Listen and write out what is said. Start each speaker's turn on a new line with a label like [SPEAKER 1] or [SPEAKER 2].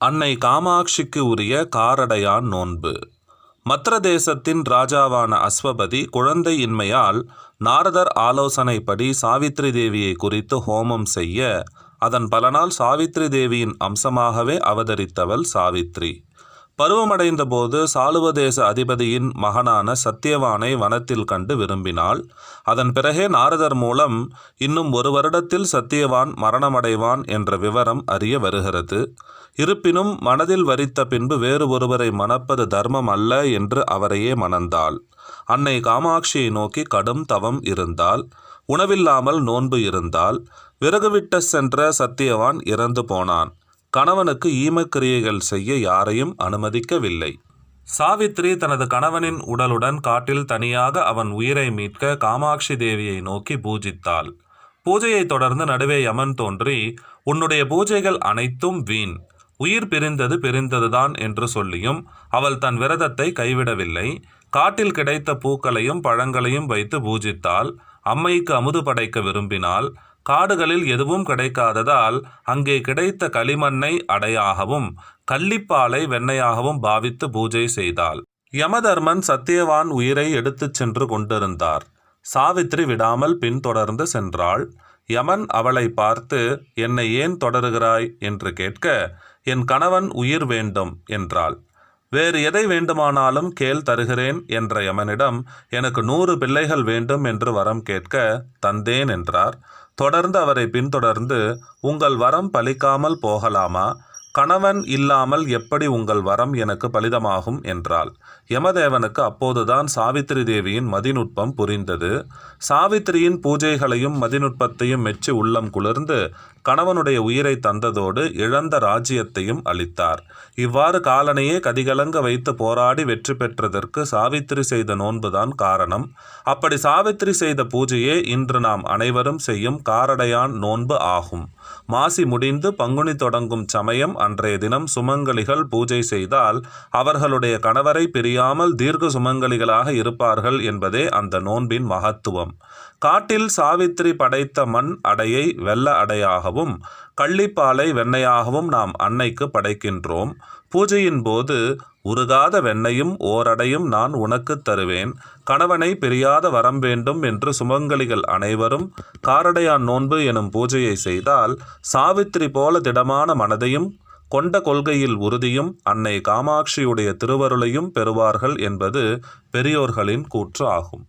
[SPEAKER 1] அன்னை காமாட்சிக்கு உரிய காரடையான் நோன்பு. மத்திர தேசத்தின் ராஜாவான அஸ்வபதி குழந்தையின்மையால் நாரதர் ஆலோசனைப்படி சாவித்ரி தேவியை குறித்து ஹோமம் செய்ய, அதன் பலனால் சாவித்ரி தேவியின் அம்சமாகவே அவதரித்தவள் சாவித்ரி. பருவமடைந்த போது சாளுவதேச அதிபதியின் மகனான சத்தியவானை வனத்தில் கண்டு விரும்பினாள். அதன் பிறகே நாரதர் மூலம் இன்னும் 1 வருடத்தில் சத்தியவான் மரணமடைவான் என்ற விவரம் அறிய வருகிறது. இருப்பினும் மனதில் வரித்த பின்பு வேறு ஒருவரை மணப்பது தர்மம் அல்ல என்று அவரையே மணந்தாள். அன்னை காமாட்சியை நோக்கி கடும் தவம் இருந்தாள். உணவில்லாமல் நோன்பு இருந்தாள். விறகு விட்ட சென்ற சத்தியவான் இறந்து போனான். கணவனுக்கு ஈமக்கிரியைகள் செய்ய யாரையும் அனுமதிக்கவில்லை. சாவித்ரி தனது கணவனின் உடலுடன் காட்டில் தனியாக அவன் உயிரை மீட்க காமாட்சி தேவியை நோக்கி பூஜித்தாள். பூஜையை தொடர்ந்து நடுவே யமன் தோன்றி, உன்னுடைய பூஜைகள் அனைத்தும் வீண், உயிர் பிரிந்தது பிரிந்ததுதான் என்று சொல்லியும் அவள் தன் விரதத்தை கைவிடவில்லை. காட்டில் கிடைத்த பூக்களையும் பழங்களையும் வைத்து பூஜித்தாள். அம்மைக்கு அமுது படைக்க விரும்பினாள். காடுகளில் எதுவும் கிடைக்காததால் அங்கே கிடைத்த களிமண்ணை அடையாகவும் கள்ளிப்பாலை வெண்ணையாகவும் பாவித்து பூஜை செய்தாள். யமதர்மன் சத்தியவான் உயிரை எடுத்துச் சென்று கொண்டிருந்தார். சாவித்ரி விடாமல் பின்தொடர்ந்து சென்றாள். யமன் அவளை பார்த்து, என்னை ஏன் தொடருகிறாய் என்று கேட்க, என் கணவன் உயிர் வேண்டும் என்றாள். வேறு எதை வேண்டுமானாலும் கேள், தருகிறேன் என்ற யமனிடம், எனக்கு 100 பிள்ளைகள் வேண்டும் என்று வரம் கேட்க தந்தேன் என்றார். தொடர்ந்து அவரை பின்தொடர்ந்து, உங்கள் வரம் பலிக்காமல் போகலாமா? கணவன் இல்லாமல் எப்படி உங்கள் வரம் எனக்கு பலிதமாகும் என்றாள். யமதேவனுக்கு அப்போதுதான் சாவித்ரி தேவியின் மதிநுட்பம் புரிந்தது. சாவித்ரியின் பூஜைகளையும் மதிநுட்பத்தையும் மெச்சி உள்ளம் குளிர்ந்து கணவனுடைய உயிரை தந்ததோடு இழந்த ராஜ்யத்தையும் அளித்தார். இவ்வாறு காலனையே கதிகலங்க வைத்து போராடி வெற்றி பெற்றதற்கு சாவித்ரி செய்த நோன்புதான் காரணம். அப்படி சாவித்ரி செய்த பூஜையே இன்று நாம் அனைவரும் செய்யும் காரடையான் நோன்பு ஆகும். மாசி முடிந்து பங்குனி தொடங்கும் சமயம் அன்றைய தினம் சுமங்கலிகள் பூஜை செய்தால் அவர்களுடைய கணவரை பிரியாமல் தீர்க்க சுமங்கலிகளாக இருப்பார்கள் என்பதே அந்த நோன்பின் மகத்துவம். காட்டில் சாவித்ரி படைத்த மண் அடையை வெள்ள அடையாகவும் கள்ளிப்பாலை வெண்ணையாகவும் நாம் அன்னைக்கு படைக்கின்றோம். பூஜையின் போது, உருகாத வெண்ணையும் ஓரடையும் நான் உனக்கு தருவேன், கணவனை பிரியாத வரம் வேண்டும் என்று சுமங்கலிகள் அனைவரும் காரடையான் நோன்பு எனும் பூஜையை செய்தால் சாவித்ரி போல திடமான மனதையும் கொண்ட கொள்கையில் உறுதியும் அன்னை காமாட்சியுடைய திருவருளையும் பெறுவார்கள் என்பது பெரியோர்களின் கூற்று ஆகும்.